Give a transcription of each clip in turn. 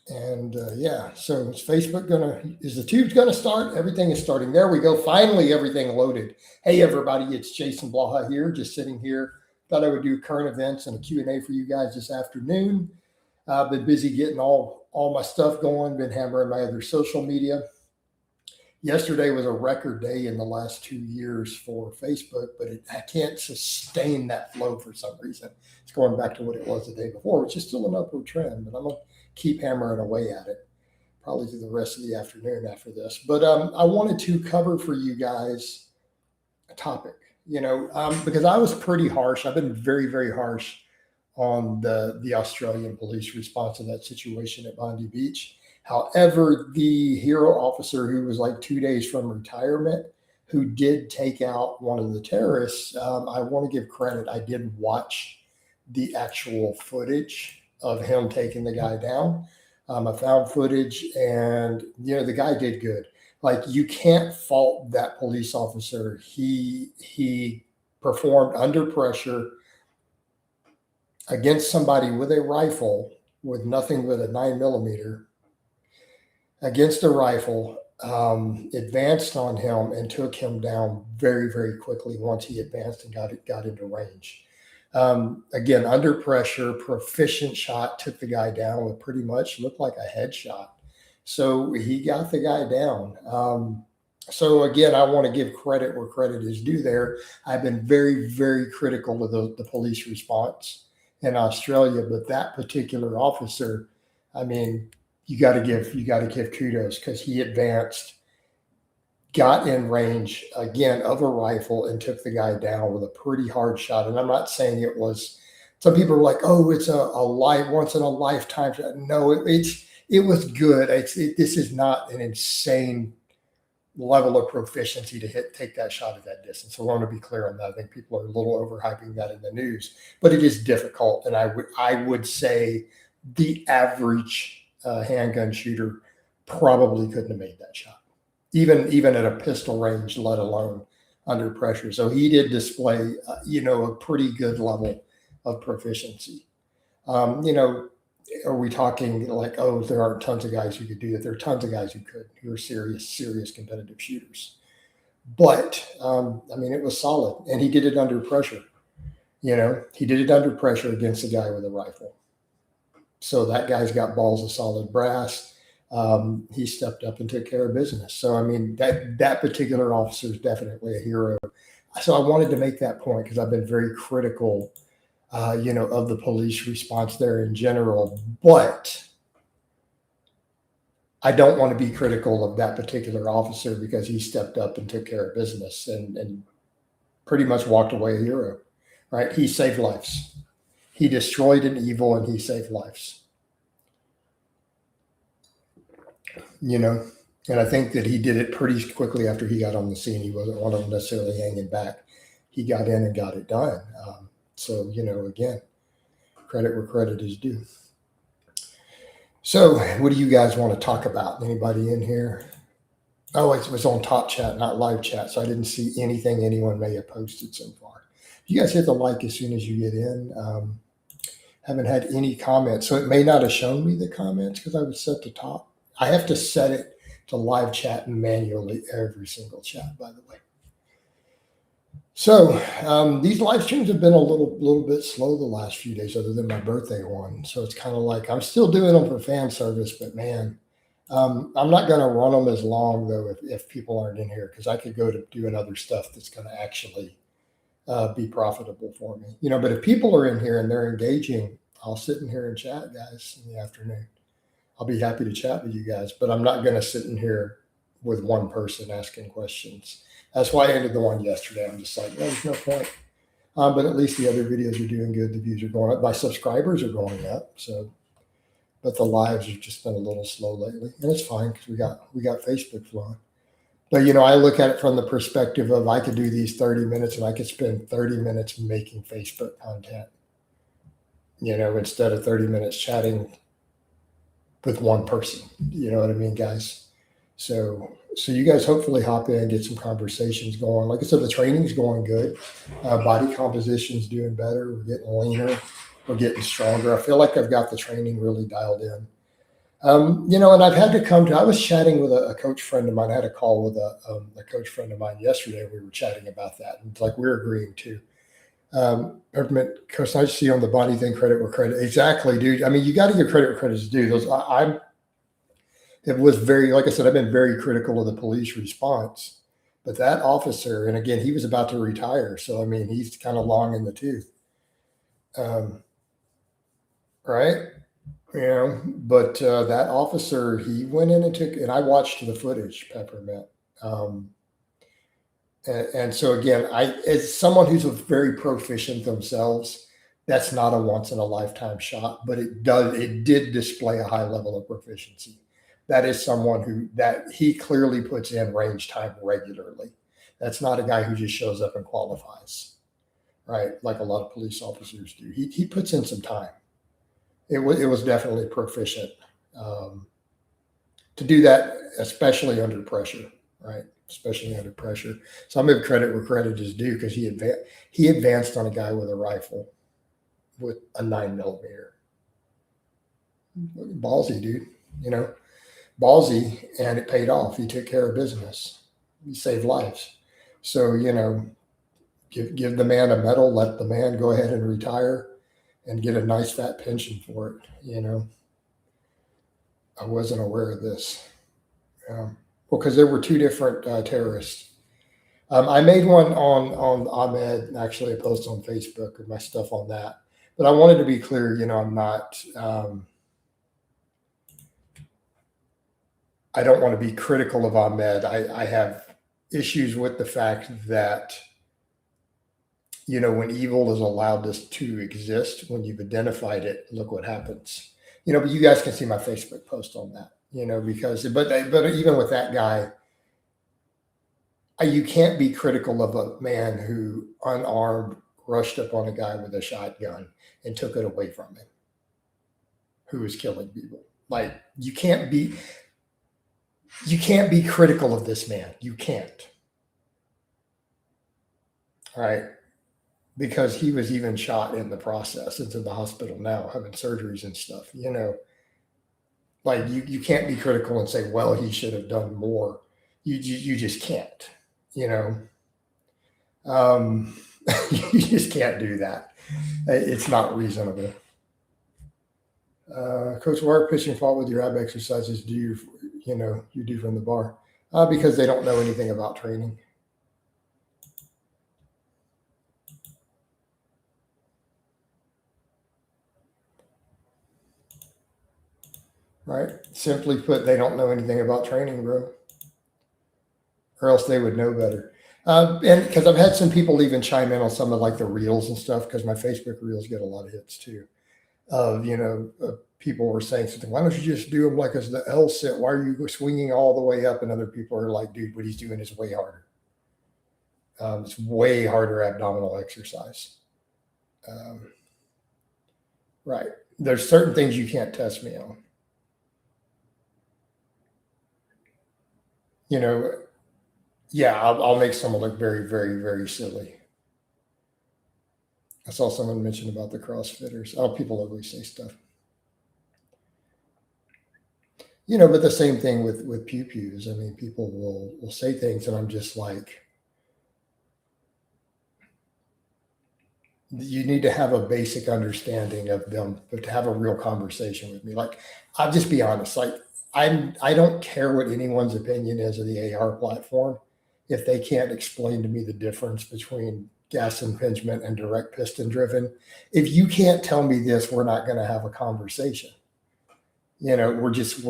And yeah, so is Facebook is the tube gonna start? Everything is starting. There we go. Finally, everything loaded. Hey, everybody, it's Jason Blaha here, just sitting here. Thought I would do current events and a Q&A for you guys this afternoon. I've been busy getting all my stuff going, been hammering my other social media. Yesterday was a record day in the last 2 years for Facebook, but I can't sustain that flow for some reason. It's going back to what it was the day before, which is still an upward trend, but I'm going to keep hammering away at it probably through the rest of the afternoon after this. But I wanted to cover for you guys a topic, because I was pretty harsh. I've been very, very harsh on the Australian police response to that situation at Bondi Beach. However, the hero officer who was like 2 days from retirement, who did take out one of the terrorists, I want to give credit. I did watch the actual footage of him taking the guy down. I found footage, and the guy did good. Like, you can't fault that police officer. He performed under pressure against somebody with a rifle, with nothing but a 9mm, against a rifle, advanced on him and took him down very, very quickly once he advanced and got into range. Again, under pressure, proficient shot, took the guy down with pretty much looked like a headshot. So he got the guy down. So again, I want to give credit where credit is due there. I've been very, very critical of the police response in Australia, but that particular officer, I mean, you got to give kudos, because he advanced, got in range again of a rifle, and took the guy down with a pretty hard shot. And I'm not saying it was. Some people are like, "Oh, it's a once in a lifetime shot." No, it was good. This is not an insane level of proficiency to take that shot at that distance. So I want to be clear on that. I think people are a little overhyping that in the news, but it is difficult. And I would say the average handgun shooter probably couldn't have made that shot, even at a pistol range, let alone under pressure. So he did display, a pretty good level of proficiency. Are we talking like, oh, there aren't tons of guys who could do that? There are tons of guys who are serious competitive shooters. But it was solid, and he did it under pressure. He did it under pressure against a guy with a rifle. So that guy's got balls of solid brass. He stepped up and took care of business. So that particular officer is definitely a hero. So I wanted to make that point, because I've been very critical of the police response there in general. But I don't want to be critical of that particular officer, because he stepped up and took care of business and pretty much walked away a hero, right? He saved lives. He destroyed an evil, and he saved lives. And I think that he did it pretty quickly after he got on the scene. He wasn't one of them necessarily hanging back. He got in and got it done. So, again, credit where credit is due. So what do you guys want to talk about? Anybody in here? Oh, it was on Top Chat, not Live Chat, so I didn't see anything anyone may have posted so far. You guys hit the like as soon as you get in. Haven't had any comments, so it may not have shown me the comments because I was set to top. I have to set it to live chat manually every single chat, by the way. So these live streams have been a little bit slow the last few days, other than my birthday one. So it's kind of like I'm still doing them for fan service, but man, I'm not going to run them as long though if people aren't in here, because I could go to doing other stuff that's going to actually be profitable for me. But if people are in here and they're engaging, I'll sit in here and chat, guys, in the afternoon. I'll be happy to chat with you guys, but I'm not going to sit in here with one person asking questions. That's why I ended the one yesterday. I'm just like, there's no point. But at least the other videos are doing good. The views are going up. My subscribers are going up. So, but the lives have just been a little slow lately, and it's fine because we got Facebook flowing. But I look at it from the perspective of I could do these 30 minutes and I could spend 30 minutes making Facebook content. Instead of 30 minutes chatting with one person. You know what I mean, guys? So you guys hopefully hop in and get some conversations going. Like I said, the training's going good. Body composition's doing better. We're getting leaner. We're getting stronger. I feel like I've got the training really dialed in. And I've had to I was chatting with a coach friend of mine. I had a call with a coach friend of mine yesterday. We were chatting about that. And it's like, we're agreeing too. Government coach, I see on the Bondi thing, credit where credit. Exactly, dude. I mean, you got to give credit where credit is due. It was very, like I said, I've been very critical of the police response, but that officer, and again, he was about to retire. So, I mean, he's kind of long in the tooth. Um, right. But that officer, he went in and and I watched the footage, Peppermint. Um, and so again, as someone who's very proficient themselves, that's not a once in a lifetime shot, but it did display a high level of proficiency. That is someone that he clearly puts in range time regularly. That's not a guy who just shows up and qualifies, right? Like a lot of police officers do. He puts in some time. It was definitely proficient to do that, especially under pressure, right? Especially under pressure. So I'm giving credit where credit is due because he advanced on a guy with a rifle with a 9 millimeter. Ballsy, dude. You know, ballsy, and it paid off. He took care of business. He saved lives. So give the man a medal. Let the man go ahead and retire, and get a nice fat pension for it. I wasn't aware of this. Well, because there were two different terrorists. I made one on Ahmed, actually a post on Facebook with my stuff on that. But I wanted to be clear, I'm not. I don't want to be critical of Ahmed. I have issues with the fact that when evil is allowed to exist, when you've identified it, look what happens. But you guys can see my Facebook post on that. Because but even with that guy, you can't be critical of a man who unarmed rushed up on a guy with a shotgun and took it away from him, who was killing people. Like you can't be critical of this man. You can't. All right. Because he was even shot in the process. It's in the hospital now, having surgeries and stuff. Like you can't be critical and say, well, he should have done more. You just can't. You just can't do that. It's not reasonable. Coach, why are pitching fault with your ab exercises do you do from the bar? Because they don't know anything about training. Right? Simply put, they don't know anything about training, bro. Or else they would know better. And because I've had some people even chime in on some of like the reels and stuff, because my Facebook reels get a lot of hits too. People were saying something. Why don't you just do them like as the L sit? Why are you swinging all the way up? And other people are like, dude, what he's doing is way harder. It's way harder abdominal exercise. Right. There's certain things you can't test me on. Yeah, I'll make someone look very, very, very silly. I saw someone mention about the CrossFitters. Oh, people always say stuff. But the same thing with pew pews. I mean, people will say things, and I'm just like, you need to have a basic understanding of them, but to have a real conversation with me. Like, I'll just be honest. Like, I don't care what anyone's opinion is of the AR platform if they can't explain to me the difference between gas impingement and direct piston driven. If you can't tell me this, we're not going to have a conversation. We're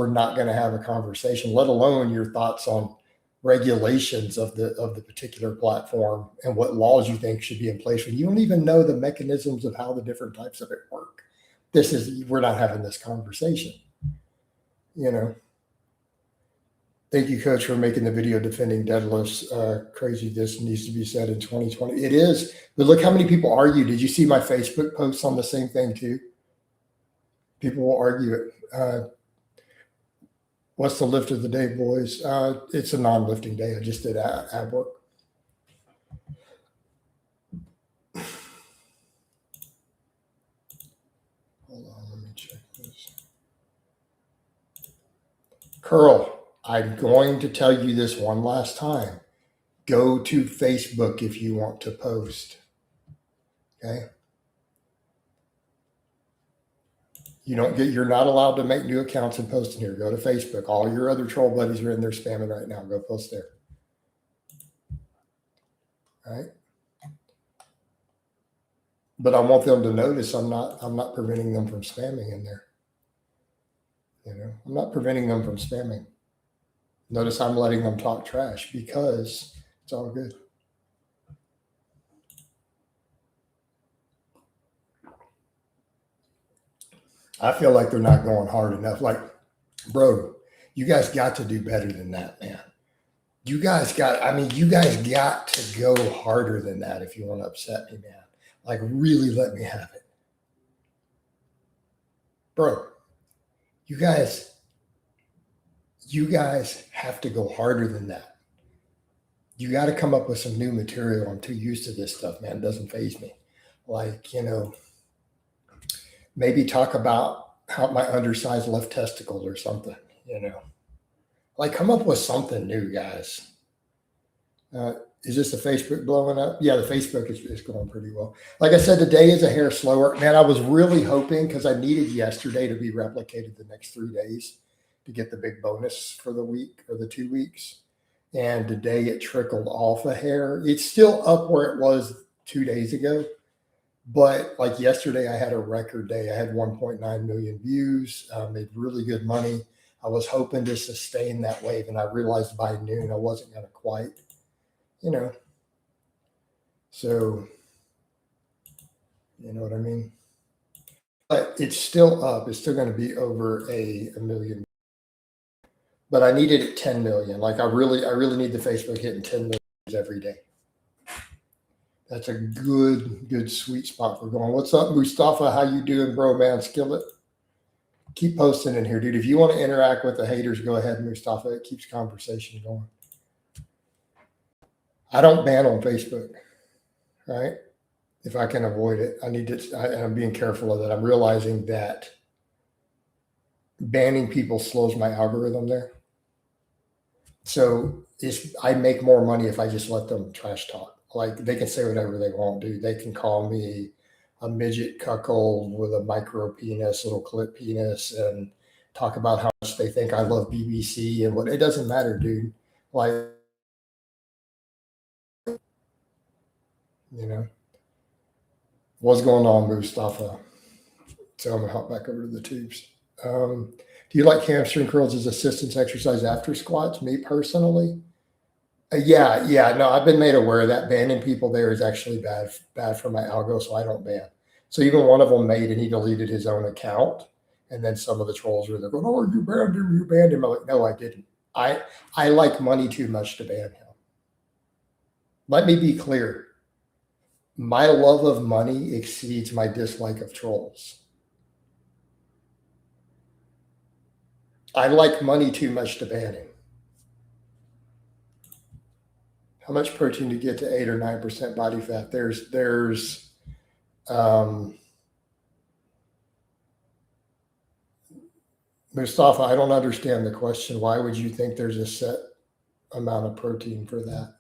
not going to have a conversation, let alone your thoughts on regulations of the particular platform and what laws you think should be in place when you don't even know the mechanisms of how the different types of it work. We're not having this conversation. Thank you, Coach, for making the video defending deadlifts. Crazy this needs to be said in 2020. It is, but look how many people argue. Did you see my Facebook posts on the same thing too? People will argue it. What's the lift of the day, boys? It's a non-lifting day. I just did ab work. Hold on, let me check this. Curl, I'm going to tell you this one last time. Go to Facebook if you want to post. Okay? You're not allowed to make new accounts and post in here. Go to Facebook. All your other troll buddies are in there spamming right now. Go post there. All right? But I want them to notice I'm not preventing them from spamming in there. I'm not preventing them from spamming. Notice I'm letting them talk trash because it's all good. I feel like they're not going hard enough. Like, bro, you guys got to do better than that, man. You guys got to go harder than that if you want to upset me, man. Like, really let me have it. Bro, you guys have to go harder than that. You got to come up with some new material. I'm too used to this stuff, man. It doesn't faze me. Like, maybe talk about how my undersized left testicle or something, Like, come up with something new, guys. Is this the Facebook blowing up? Yeah, the Facebook is going pretty well. Like I said, today is a hair slower. Man, I was really hoping because I needed yesterday to be replicated the next 3 days to get the big bonus for the week or the 2 weeks. And today it trickled off a hair. It's still up where it was 2 days ago. But like yesterday, I had a record day. I had 1.9 million views, made really good money. I was hoping to sustain that wave. And I realized by noon I wasn't going to quite. So, you know what I mean? But it's still up. It's still going to be over a million. But I needed it 10 million. Like I really need the Facebook hitting 10 million every day. That's a good sweet spot for going. What's up, Mustafa? How you doing, bro, man? Skillet. Keep posting in here, dude. If you want to interact with the haters, go ahead, Mustafa. It keeps conversation going. I don't ban on Facebook, right? If I can avoid it, and I'm being careful of that. I'm realizing that banning people slows my algorithm there. So I make more money if I just let them trash talk. Like they can say whatever they want, dude. They can call me a midget cuckold with a micro penis, little clip penis, and talk about how much they think I love BBC and what. It doesn't matter, dude. Like, what's going on, Mustafa? So I'm gonna hop back over to the tubes. Do you like hamstring curls as assistance exercise after squats? Me personally, yeah. No, I've been made aware that banning people there is actually bad for my algo, so I don't ban. So even one of them made and he deleted his own account, and then some of the trolls were there going, "Oh, you banned him! You banned him!" I'm like, no, I didn't. I like money too much to ban him. Let me be clear. My love of money exceeds my dislike of trolls. I like money too much to ban him. How much protein to get to 8 or 9% body fat? There's Mustafa, I don't understand the question. Why would you think there's a set amount of protein for that?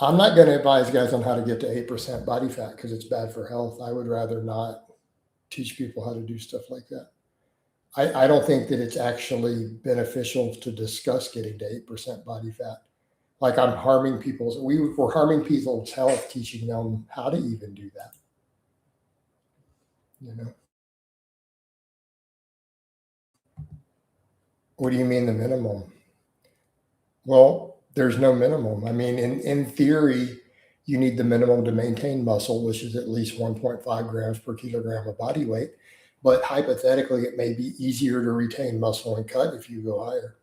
I'm not going to advise guys on how to get to 8% body fat because it's bad for health. I would rather not teach people how to do stuff like that. I don't think that it's actually beneficial to discuss getting to 8% body fat. Like we're harming people's health, teaching them how to even do that. What do you mean the minimum? Well, there's no minimum. I mean, in theory, you need the minimum to maintain muscle, which is at least 1.5 grams per kilogram of body weight. But hypothetically, it may be easier to retain muscle and cut if you go higher,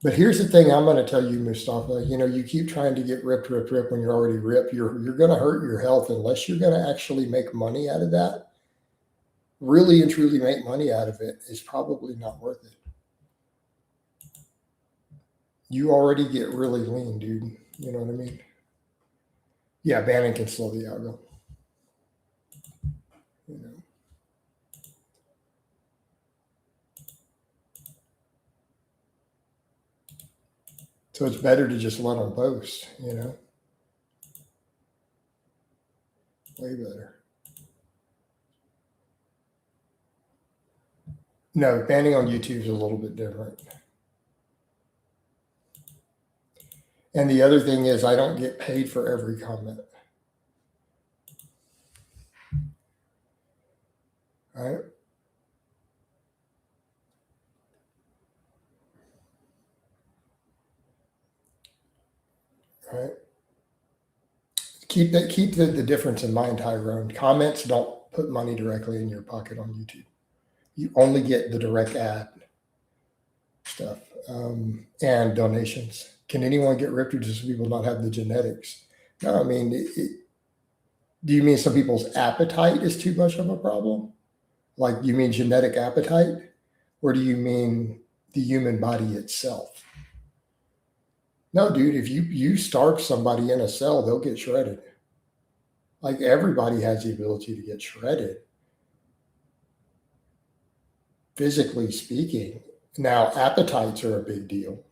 But here's the thing I'm going to tell you, Mustafa. You keep trying to get ripped when you're already ripped. You're going to hurt your health unless you're going to actually make money out of that. Really and truly make money out of it is probably not worth it. You already get really lean, dude. You know what I mean? Yeah, banning can slow the algo. So it's better to just let them post, way better. No, banning on YouTube is a little bit different. And the other thing is I don't get paid for every comment. Right? Right. Keep the difference in mind, Tyrone. Comments don't put money directly in your pocket on YouTube. You only get the direct ad stuff and donations. Can anyone get ripped, or do some people not have the genetics? No, I mean, do you mean some people's appetite is too much of a problem? Like, you mean genetic appetite? Or do you mean the human body itself? No, dude, if you starve somebody in a cell, they'll get shredded. Like, everybody has the ability to get shredded, physically speaking. Now, appetites are a big deal.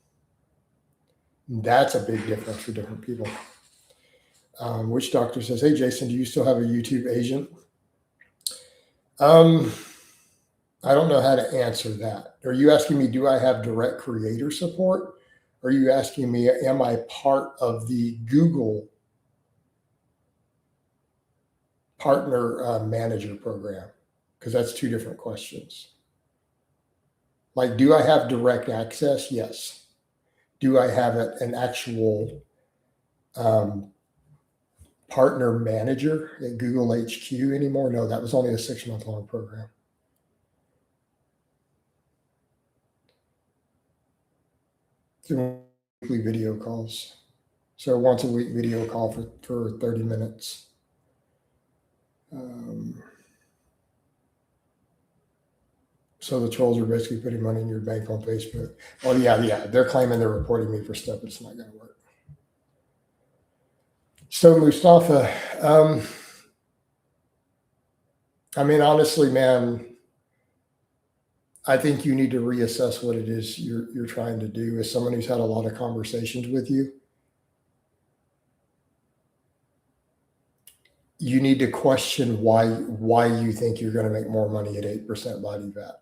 That's a big difference for different people. Which doctor says, hey, Jason, do you still have a YouTube agent? I don't know how to answer that. Are you asking me, do I have direct creator support? Or are you asking me, am I part of the Google partner manager program? Because that's two different questions. Like, do I have direct access? Yes. Do I have an actual partner manager at Google HQ anymore? No, that was only a 6-month long program. Weekly video calls. So once a week video call for 30 minutes. So the trolls are basically putting money in your bank on Facebook. Oh yeah. They're claiming they're reporting me for stuff. It's not going to work. So Mustafa, I mean, honestly, man, I think you need to reassess what it is you're trying to do. As someone who's had a lot of conversations with you, you need to question why you think you're going to make more money at 8% body fat.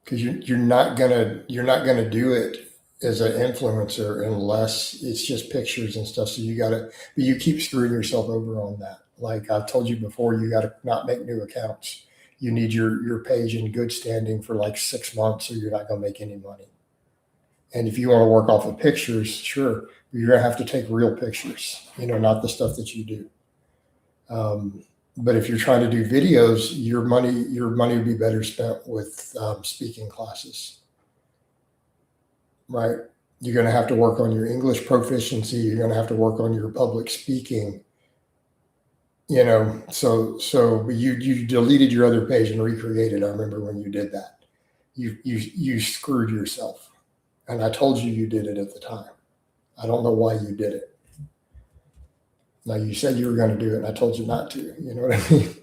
Because you're not gonna do it as an influencer unless it's just pictures and stuff. So but you keep screwing yourself over on that. Like I've told you before, you got to not make new accounts. You need your page in good standing for like 6 months, or you're not gonna make any money. And if you want to work off of pictures, sure, you're gonna have to take real pictures. Not the stuff that you do. But if you're trying to do videos, your money would be better spent with speaking classes, right? You're going to have to work on your English proficiency. You're going to have to work on your public speaking. So you deleted your other page and recreated. I remember when you did that. You screwed yourself, and I told you did it at the time. I don't know why you did it. Now, you said you were going to do it, and I told you not to. You know what I mean?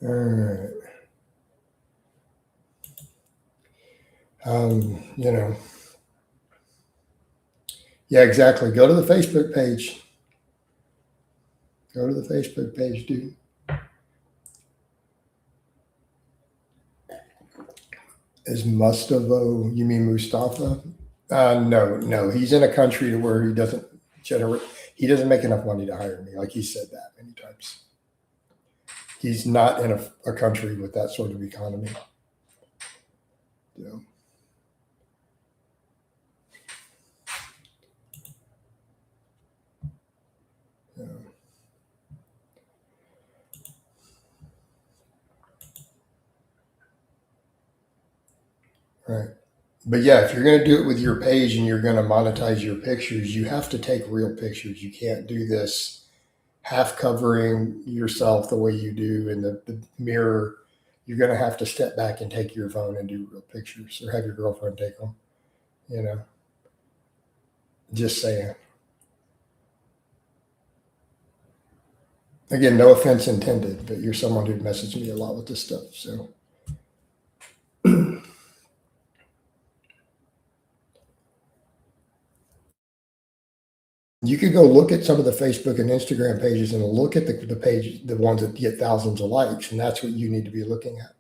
All right. Yeah, exactly. Go to the Facebook page. Go to the Facebook page, dude. Is Mustafa, you mean Mustafa? No. He's in a country where he doesn't make enough money to hire me. Like he said that many times. He's not in a country with that sort of economy. Right. But yeah, if you're going to do it with your page and you're going to monetize your pictures, you have to take real pictures. You can't do this half covering yourself the way you do in the mirror. you're going to have to step back and take your phone and do real pictures, or have your girlfriend take them. You know, just saying. Again, no offense intended, but you're someone who messaged me a lot with this stuff. So you could go look at some of the Facebook and Instagram pages and look at the page, the ones that get thousands of likes, and that's what you need to be looking at.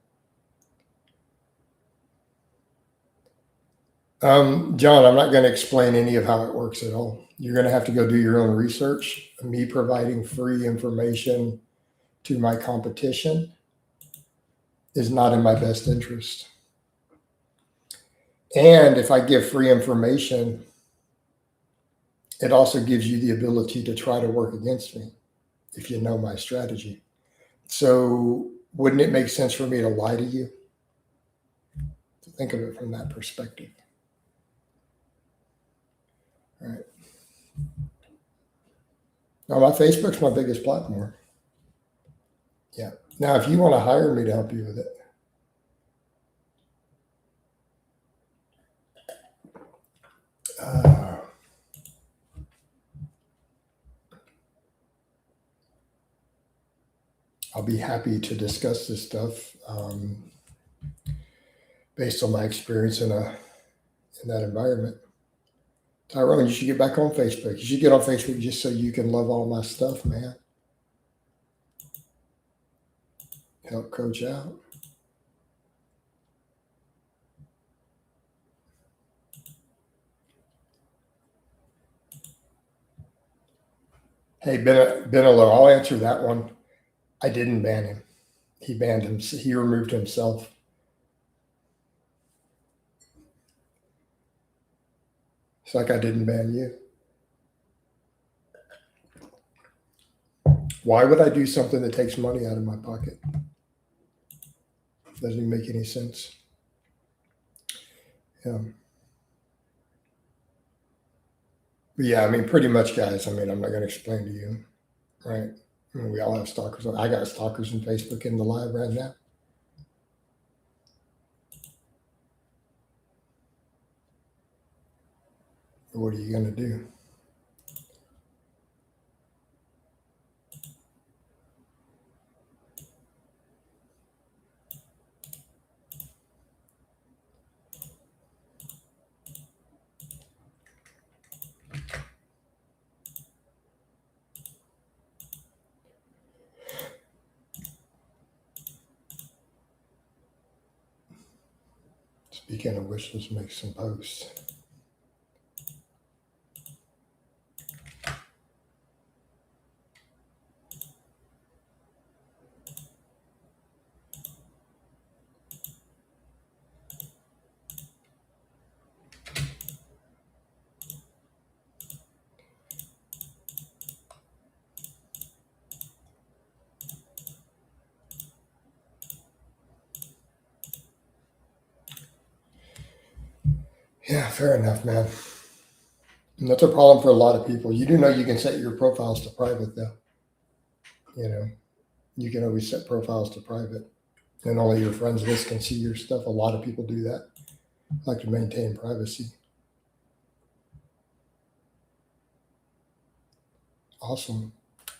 John, I'm not going to explain any of how it works at all. You're going to have to go do your own research. Me providing free information to my competition is not in my best interest. And if I give free information, it also gives you the ability to try to work against me if you know my strategy. So wouldn't it make sense for me to lie to you? To think of it from that perspective. All right. Now, my Facebook's my biggest platform. Yeah. Now, if you want to hire me to help you with it, I'll be happy to discuss this stuff based on my experience in that environment. Tyrone, you should get back on Facebook. You should get on Facebook just so you can love all my stuff, man. Help coach out. Hey, Benelo, I'll answer that one. I didn't ban him. He banned him. He removed himself. It's like I didn't ban you. Why would I do something that takes money out of my pocket? Doesn't even make any sense. But yeah, I mean, pretty much, guys. I mean, I'm not going to explain to you, right? I mean, we all have stalkers. I got stalkers on Facebook in the live right now. What are you going to do? Speaking of which, let's make some posts. Yeah, fair enough, man. And that's a problem for a lot of people. You do know you can set your profiles to private, though. You know, you can always set profiles to private, and only your friends list can see your stuff. A lot of people do that. Like to maintain privacy. Awesome.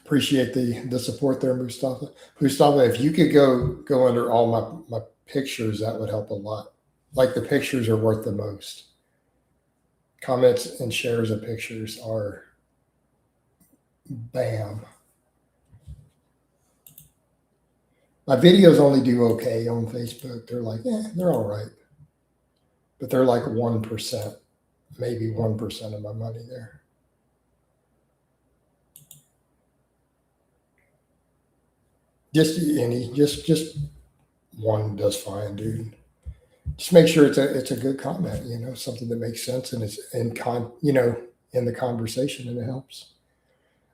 Appreciate the support there, Mustafa. Mustafa, if you could go under all my pictures, that would help a lot. Like the pictures are worth the most. Comments and shares of pictures are bam. My videos only do okay on Facebook. They're like, they're all right. But they're like 1%, maybe 1% of my money there. Just one does fine, dude. Just make sure it's a good comment, something that makes sense and is in the conversation, and it helps.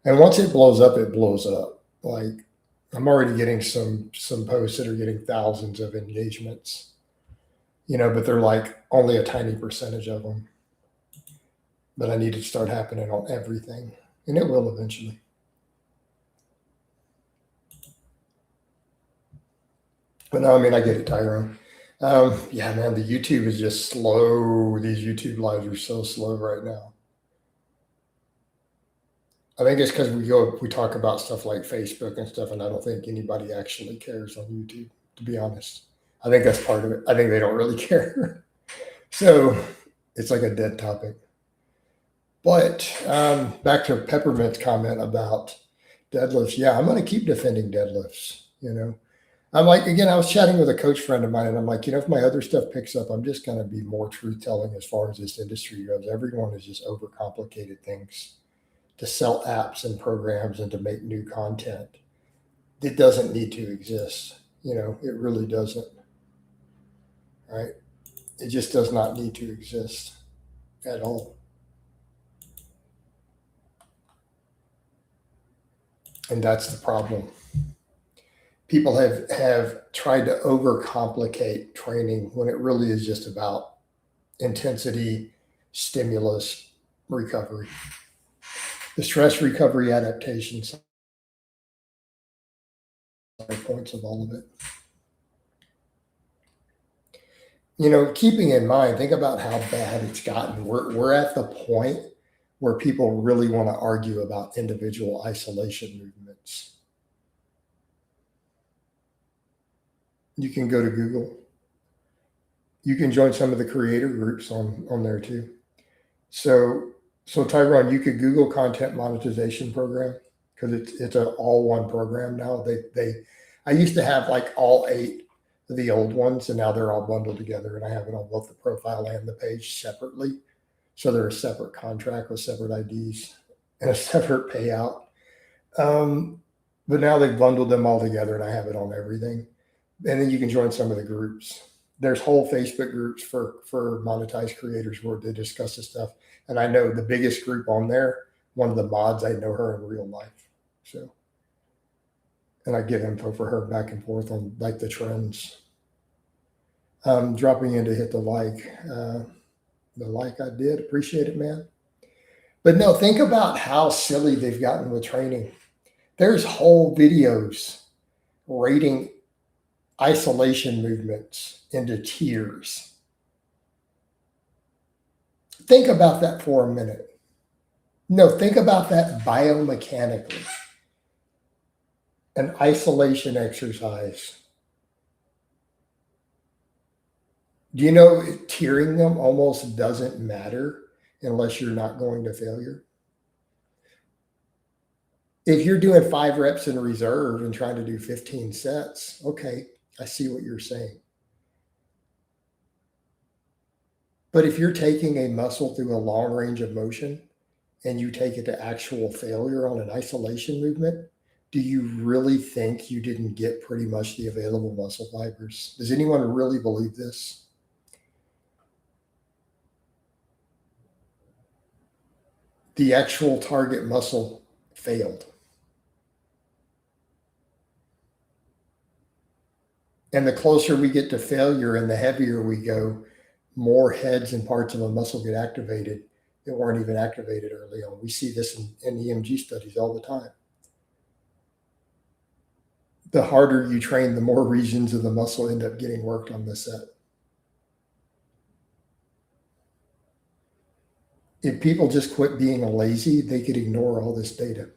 And once it blows up, it blows up. Like I'm already getting some posts that are getting thousands of engagements, but they're like only a tiny percentage of them. But I need to start happening on everything, and it will eventually. But no, I mean, I get it, Tyrone. Yeah, man, the YouTube is just slow. These YouTube lives are so slow right now. I think it's because we talk about stuff like Facebook and stuff, and I don't think anybody actually cares on YouTube, to be honest. I think that's part of it. I think they don't really care. So it's like a dead topic. But back to Peppermint's comment about deadlifts. Yeah, I'm going to keep defending deadlifts. I'm like, again, I was chatting with a coach friend of mine, and I'm like, if my other stuff picks up, I'm just going to be more truth telling as far as this industry goes. Everyone has just overcomplicated things to sell apps and programs and to make new content. It doesn't need to exist. It really doesn't. Right? It just does not need to exist at all. And that's the problem. People have tried to overcomplicate training when it really is just about intensity, stimulus, recovery. The stress recovery adaptations are points of all of it. Keeping in mind, think about how bad it's gotten. We're at the point where people really want to argue about individual isolation movements. You can go to Google. You can join some of the creator groups on there too. So Tyrone, you could Google content monetization program because it's an all one program now. I used to have like all 8 of the old ones, and now they're all bundled together, and I have it on both the profile and the page separately. So they're a separate contract with separate IDs and a separate payout. But now they've bundled them all together, and I have it on everything. And then you can join some of the groups. There's whole Facebook groups for monetized creators where they discuss this stuff. And I know the biggest group on there, one of the mods, I know her in real life. So, and I give info for her back and forth on like the trends. Dropping in to hit the like. The like I did. Appreciate it, man. But no, think about how silly they've gotten with training. There's whole videos rating isolation movements into tiers. Think about that for a minute. No, think about that biomechanically. An isolation exercise. Do you know tiering them almost doesn't matter unless you're not going to failure? If you're doing 5 reps in reserve and trying to do 15 sets, okay, I see what you're saying. But if you're taking a muscle through a long range of motion and you take it to actual failure on an isolation movement, do you really think you didn't get pretty much the available muscle fibers? Does anyone really believe this? The actual target muscle failed. And the closer we get to failure and the heavier we go, more heads and parts of a muscle get activated that weren't even activated early on. We see this in EMG studies all the time. The harder you train, the more regions of the muscle end up getting worked on the set. If people just quit being lazy, they could ignore all this data.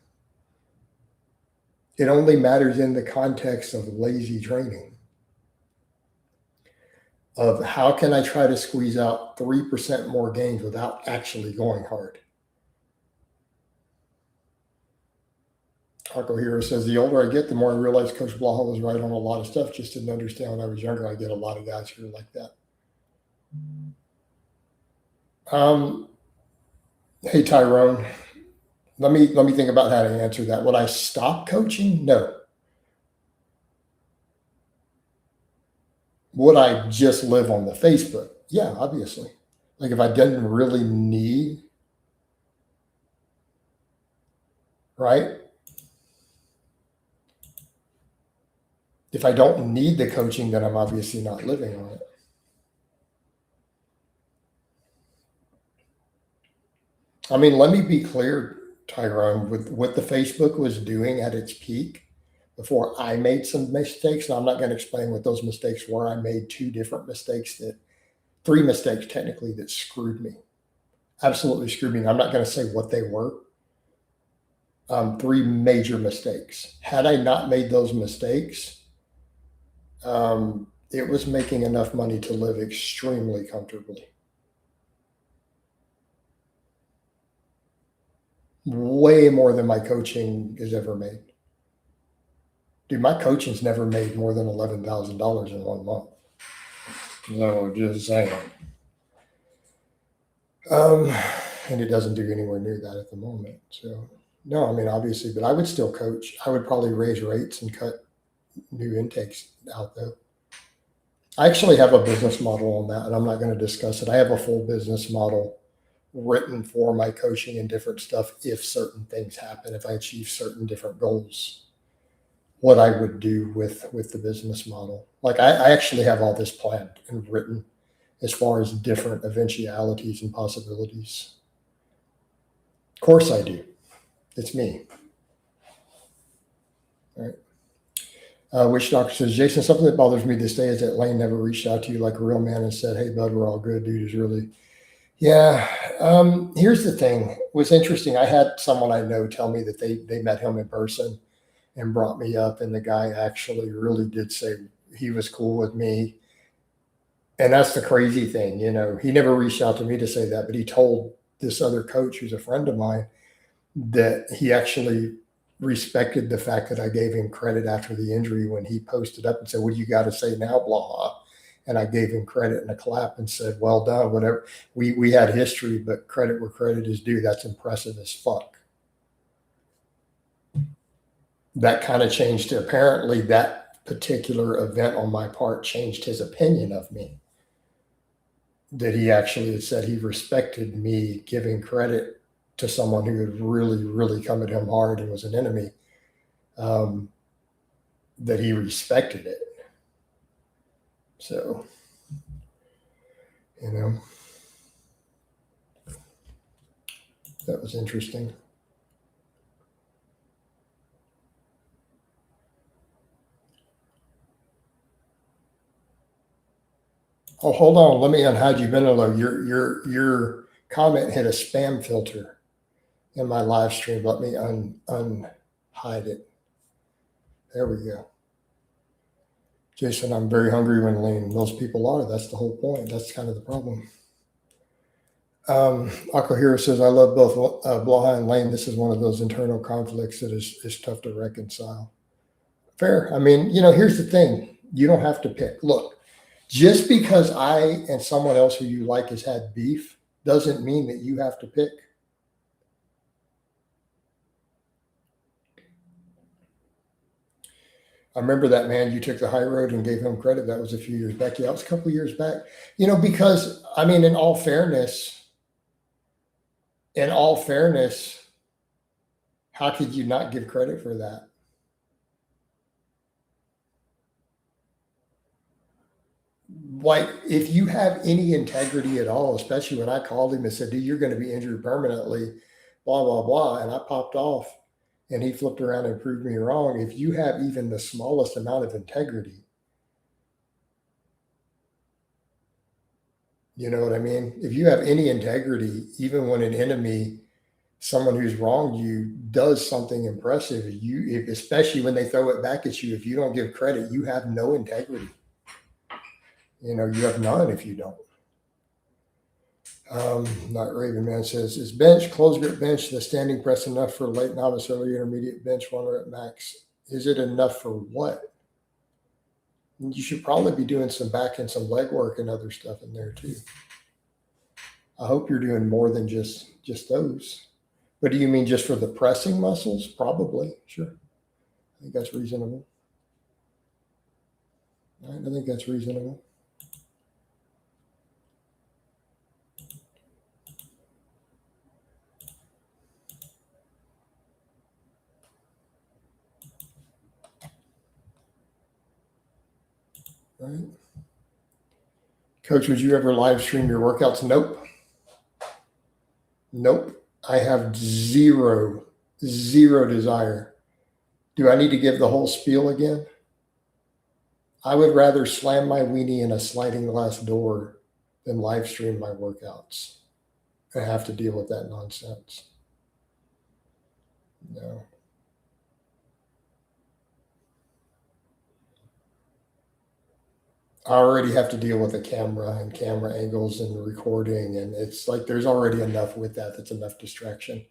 It only matters in the context of lazy training. Of how can I try to squeeze out 3% more gains without actually going hard? Taco Hero says, the older I get, the more I realize Coach Blaha was right on a lot of stuff. Just didn't understand when I was younger. I get a lot of guys who are like that. Hey, Tyrone, let me think about how to answer that. Would I stop coaching? No. Would I just live on the Facebook? Yeah, obviously. Like if I didn't really need, right? If I don't need the coaching, then I'm obviously not living on it. I mean, let me be clear, Tyrone, with what the Facebook was doing at its peak before I made some mistakes. And I'm not going to explain what those mistakes were. I made three mistakes technically that screwed me. Absolutely screwed me. I'm not going to say what they were. Three major mistakes. Had I not made those mistakes, it was making enough money to live extremely comfortably. Way more than my coaching has ever made. Dude, my coaching's never made more than $11,000 in 1 month. No, just saying. And it doesn't do anywhere near that at the moment. So, no, I mean, obviously, but I would still coach. I would probably raise rates and cut new intakes out, though. I actually have a business model on that, and I'm not going to discuss it. I have a full business model written for my coaching and different stuff. If certain things happen, if I achieve certain different goals, what I would do with the business model. Like I actually have all this planned and written as far as different eventualities and possibilities. Of course I do. It's me. All right. Witch Doctor says, Jason, something that bothers me this day is that Lane never reached out to you like a real man and said, hey, bud, we're all good. Dude is really, yeah. Here's the thing. What's interesting, I had someone I know tell me that they met him in person and brought me up, and the guy actually really did say he was cool with me. And that's the crazy thing, he never reached out to me to say that, but he told this other coach who's a friend of mine that he actually respected the fact that I gave him credit after the injury when he posted up and said, what do you got to say now, Blaha? And I gave him credit and a clap and said, well done, whatever. We had history, but credit where credit is due. That's impressive as fuck. That kind of changed. Apparently that particular event on my part changed his opinion of me. That he actually had said he respected me giving credit to someone who had really, really come at him hard and was an enemy, that he respected it. So, that was interesting. Oh, hold on. Let me unhide you, Benelo. Your comment hit a spam filter in my live stream. Let me unhide it. There we go. Jason, I'm very hungry when lean. Most people are. That's the whole point. That's kind of the problem. Aquahiro says, I love both Blaha and Lane. This is one of those internal conflicts that is tough to reconcile. Fair. I mean, here's the thing. You don't have to pick. Look, just because I and someone else who you like has had beef doesn't mean that you have to pick. I remember that man, you took the high road and gave him credit. That was a few years back. Yeah, it was a couple of years back. Because, I mean, in all fairness, how could you not give credit for that? Like, if you have any integrity at all, especially when I called him and said, dude, you're going to be injured permanently, blah, blah, blah, and I popped off and he flipped around and proved me wrong. If you have even the smallest amount of integrity, you know what I mean? If you have any integrity, even when an enemy, someone who's wronged you, does something impressive, especially when they throw it back at you, if you don't give credit, you have no integrity. You have none if you don't. Not Raven Man says, is bench, close grip bench, the standing press enough for late novice, early intermediate bench, 1 rep max? Is it enough for what? You should probably be doing some back and some leg work and other stuff in there too. I hope you're doing more than just those. But do you mean just for the pressing muscles? Probably, sure. I think that's reasonable. All right, I think that's reasonable. Right. Coach, would you ever live stream your workouts? Nope. I have zero desire Do I need to give the whole spiel again? I would rather slam my weenie in a sliding glass door than live stream my workouts and have to deal with that nonsense. No. I already have to deal with the camera and camera angles and recording, and it's like there's already enough with that. That's enough distraction.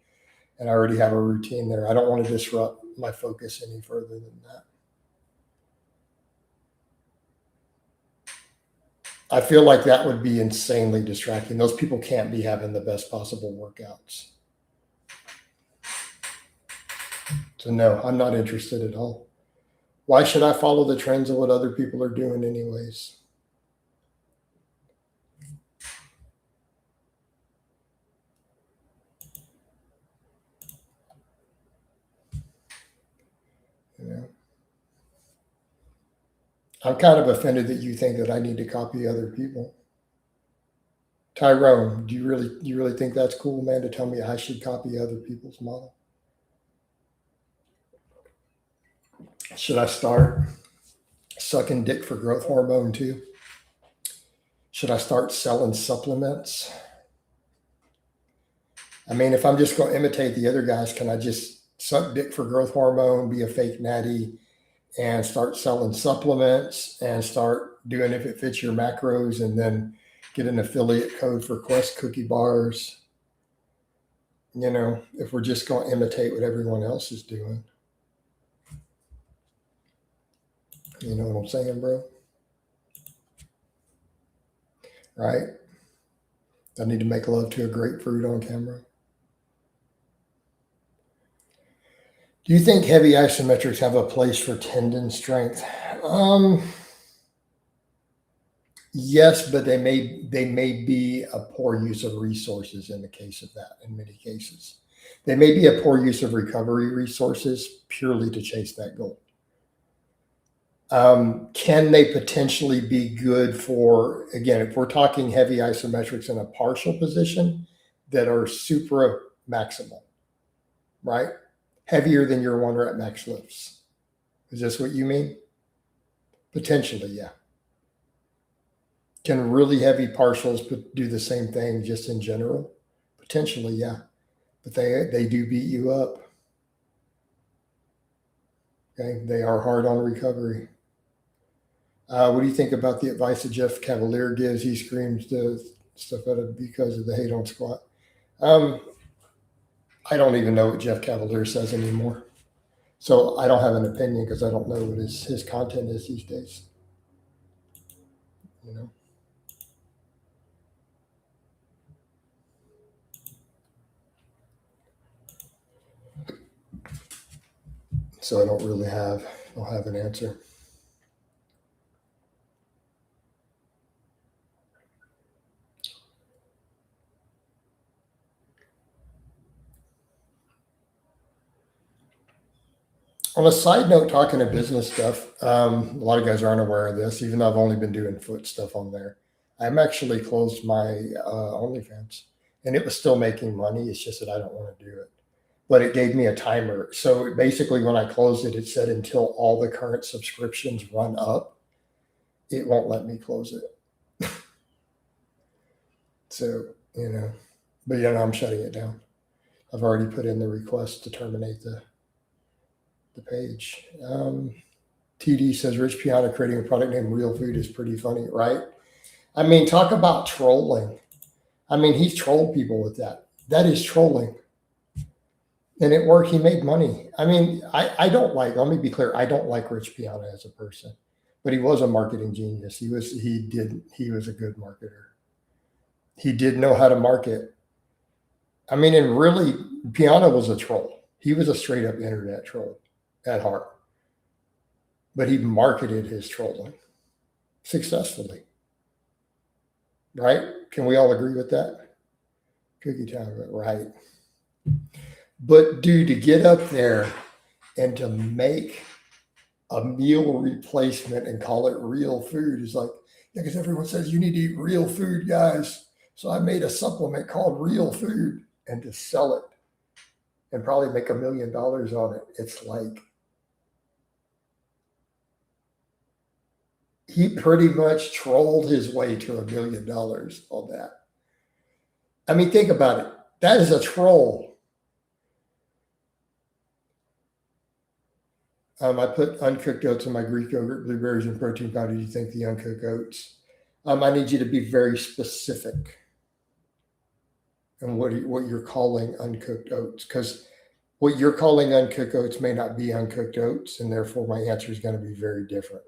And I already have a routine there. I don't want to disrupt my focus any further than that. I feel like that would be insanely distracting. Those people can't be having the best possible workouts. So no, I'm not interested at all. Why should I follow the trends of what other people are doing anyways? You know? I'm kind of offended that you think that I need to copy other people. Tyrone, do you really think that's cool, man, to tell me I should copy other people's model? Should I start sucking dick for growth hormone too? Should I start selling supplements? I mean, if I'm just going to imitate the other guys, can I just suck dick for growth hormone, be a fake natty, and start selling supplements and start doing if it fits your macros, and then get an affiliate code for Quest cookie bars? You know, if we're just going to imitate what everyone else is doing. You know what I'm saying, bro? Right? I need to make love to a grapefruit on camera. Do you think heavy isometrics have a place for tendon strength? Yes, but they may be a poor use of resources in the case of that. In many cases, they may be a poor use of recovery resources purely to chase that goal. Can they potentially be good for, again, if we're talking heavy isometrics in a partial position that are supra maximal, right? Heavier than your 1 rep max lifts. Is this what you mean? Potentially, yeah. Can really heavy partials do the same thing just in general? Potentially, yeah. But they do beat you up. Okay, they are hard on recovery. What do you think about the advice that Jeff Cavalier gives? He screams the stuff out of because of the hate on squat. I don't even know what Jeff Cavalier says anymore. So I don't have an opinion because I don't know what his content is these days. You know. So I don't really have an answer. On a side note, talking to business stuff, a lot of guys aren't aware of this, even though I've only been doing foot stuff on there. I'm actually closed my OnlyFans, and it was still making money. It's just that I don't want to do it. But it gave me a timer. So basically, when I closed it, it said until all the current subscriptions run up, it won't let me close it. So, but I'm shutting it down. I've already put in the request to terminate the page. TD says Rich Piana creating a product named Real Food is pretty funny, right? I mean, talk about trolling. I mean, he's trolled people with that. That is trolling. And it worked. He made money. I mean, I don't like, let me be clear, I don't like Rich Piana as a person, but he was a marketing genius. He was a good marketer. He did know how to market. I mean, and really, Piana was a troll. He was a straight up internet troll at heart. But he marketed his trolling successfully. Right? Can we all agree with that? Cookie time, right? But dude, to get up there and to make a meal replacement and call it real food is like, yeah, because everyone says you need to eat real food, guys. So I made a supplement called Real Food, and to sell it and probably make $1 million on it. It's like, he pretty much trolled his way to $1 million on that. I mean, think about it. That is a troll. I put uncooked oats in my Greek yogurt, blueberries, and protein powder. Do you think the uncooked oats? I need you to be very specific in what you're calling uncooked oats, because what you're calling uncooked oats may not be uncooked oats, and therefore my answer is going to be very different.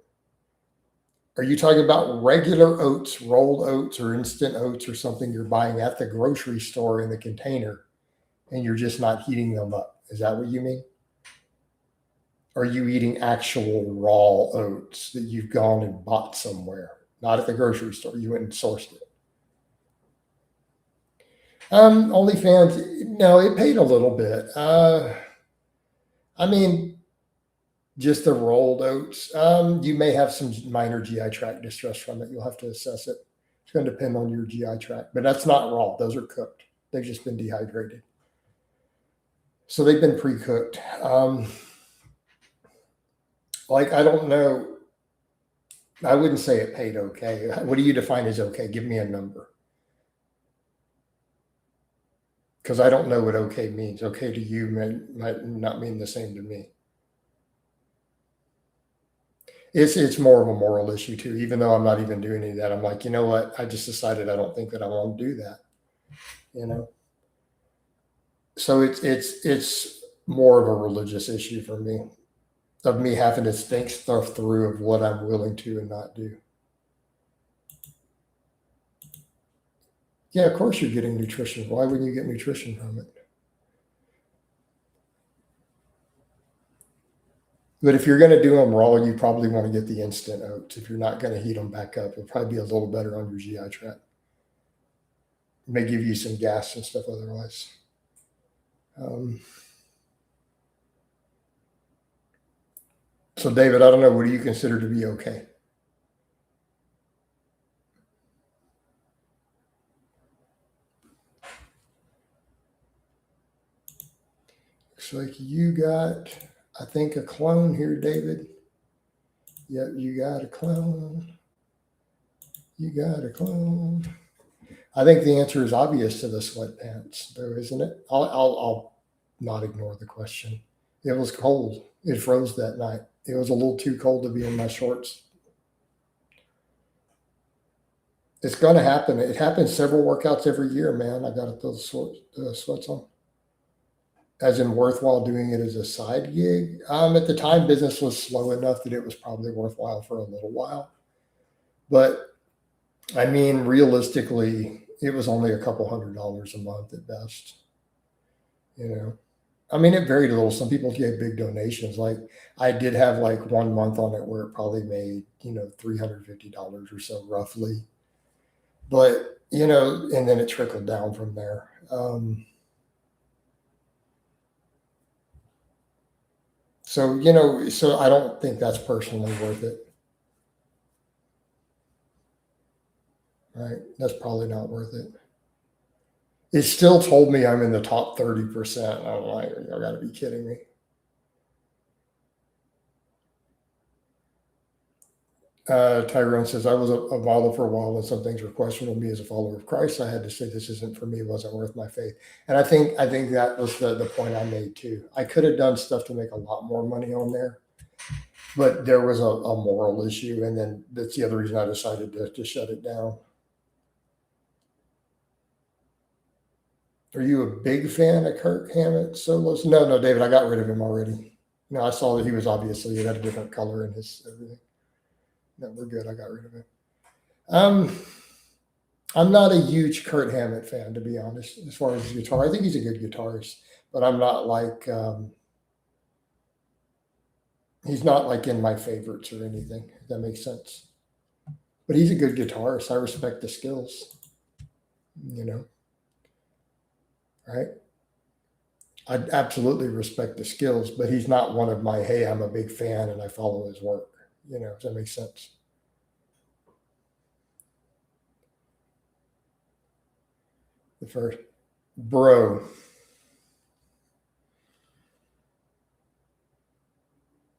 Are you talking about regular oats, rolled oats, or instant oats, or something you're buying at the grocery store in the container and you're just not heating them up? Is that what you mean? Are you eating actual raw oats that you've gone and bought somewhere? Not at the grocery store. You went and sourced it. OnlyFans, no, it paid a little bit. I mean, just the rolled oats. You may have some minor GI tract distress from it. You'll have to assess it. It's going to depend on your GI tract, but that's not raw. Those are cooked. They've just been dehydrated. So they've been pre-cooked. Like, I don't know. I wouldn't say it paid okay. What do you define as okay? Give me a number. Because I don't know what okay means. Okay to you might not mean the same to me. It's more of a moral issue too. Even though I'm not even doing any of that, I'm like, you know what? I just decided I don't think that I want to do that. You know. So it's more of a religious issue for me, of me having to think stuff through of what I'm willing to and not do. Yeah, of course you're getting nutrition. Why wouldn't you get nutrition from it? But if you're going to do them raw, you probably want to get the instant oats. If you're not going to heat them back up, it'll probably be a little better on your GI tract. It may give you some gas and stuff otherwise. So, David, I don't know. What do you consider to be okay? Looks like you got, I think, a clone here, David. Yep, you got a clone. You got a clone. I think the answer is obvious to the sweatpants, though, isn't it? I'll not ignore the question. It was cold. It froze that night. It was a little too cold to be in my shorts. It's going to happen. It happens several workouts every year, man. I got to throw the sweats on. As in worthwhile doing it as a side gig. At the time, business was slow enough that it was probably worthwhile for a little while. But I mean, realistically, it was only a couple $100 a month at best. You know, I mean, it varied a little. Some people gave big donations. Like I did have like 1 month on it where it probably made, $350 or so roughly. But, and then it trickled down from there. So I don't think that's personally worth it. Right? That's probably not worth it. It still told me I'm in the top 30%. I'm like, you got to be kidding me. Tyrone says, I was a follower for a while when some things were questionable. Me as a follower of Christ, I had to say this isn't for me. It wasn't worth my faith. And I think that was the point I made too. I could have done stuff to make a lot more money on there, but there was a moral issue. And then that's the other reason I decided to shut it down. Are you a big fan of Kirk Hammett solos? No, David, I got rid of him already. No, I saw that he was obviously, he had a different color in his everything. No, we're good. I got rid of him. I'm not a huge Kurt Hammett fan, to be honest, as far as his guitar. I think he's a good guitarist, but I'm not like, he's not like in my favorites or anything, if that makes sense. But he's a good guitarist. I respect the skills, right? I absolutely respect the skills, but he's not one of my, hey, I'm a big fan and I follow his work. Does that make sense? The first, bro.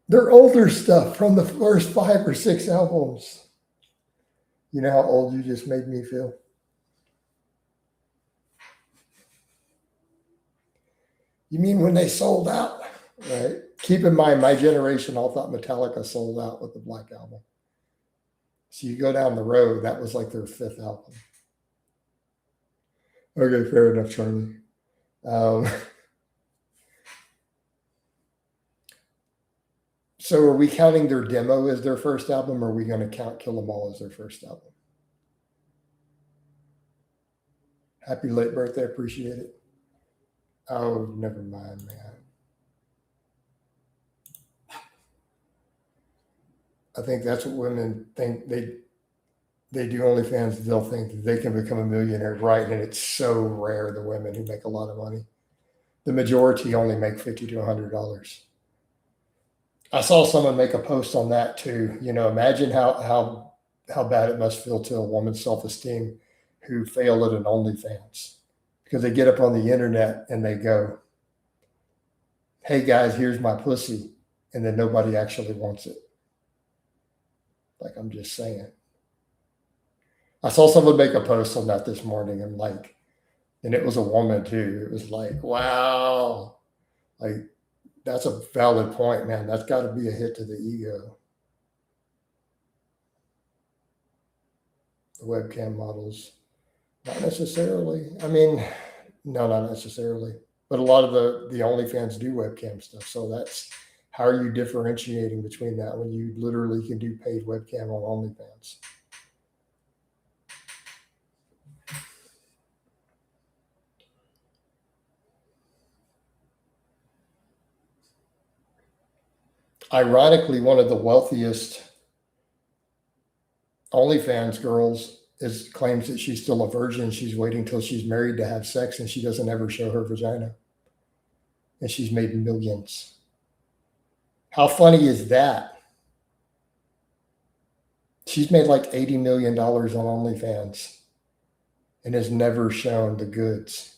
They're older stuff from the first 5 or 6 albums. You know how old you just made me feel? You mean when they sold out, right? Keep in mind, my generation all thought Metallica sold out with the Black Album. So you go down the road, that was like their fifth album. Okay, fair enough, Charlie. Um, so are we counting their demo as their first album, or are we going to count Kill 'Em All as their first album? Happy late birthday, appreciate it. Oh, never mind, man. I think that's what women think. They do OnlyFans. They'll think that they can become a millionaire, right? And it's so rare, the women who make a lot of money. The majority only make $50 to $100. I saw someone make a post on that too. You know, imagine how bad it must feel to a woman's self-esteem who fail at an OnlyFans, because they get up on the internet and they go, "Hey guys, here's my pussy," and then nobody actually wants it. Like, I'm just saying. I saw someone make a post on that this morning, and it was a woman too. It was like, wow, like that's a valid point, man. That's got to be a hit to the ego. The webcam models, not necessarily. I mean, no, not necessarily. But a lot of the OnlyFans do webcam stuff. So that's how are you differentiating between that when you literally can do paid webcam on OnlyFans? Ironically, one of the wealthiest OnlyFans girls claims that she's still a virgin. She's waiting till she's married to have sex, and she doesn't ever show her vagina. And she's made millions. How funny is that? She's made like $80 million on OnlyFans and has never shown the goods.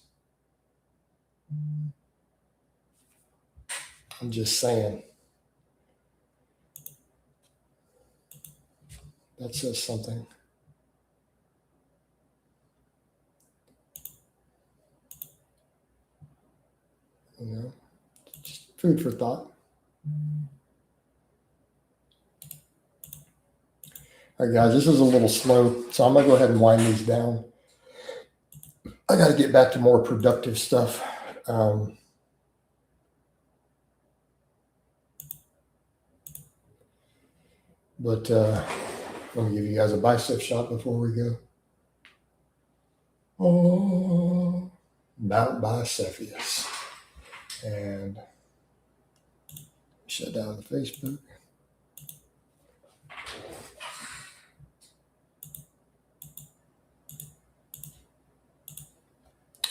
I'm just saying. That says something. You know, just food for thought. All right, guys, this is a little slow, so I'm going to go ahead and wind these down. I got to get back to more productive stuff. But let me give you guys a bicep shot before we go. Oh, Mount Bicephalus. And shut down the Facebook.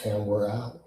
And we're out.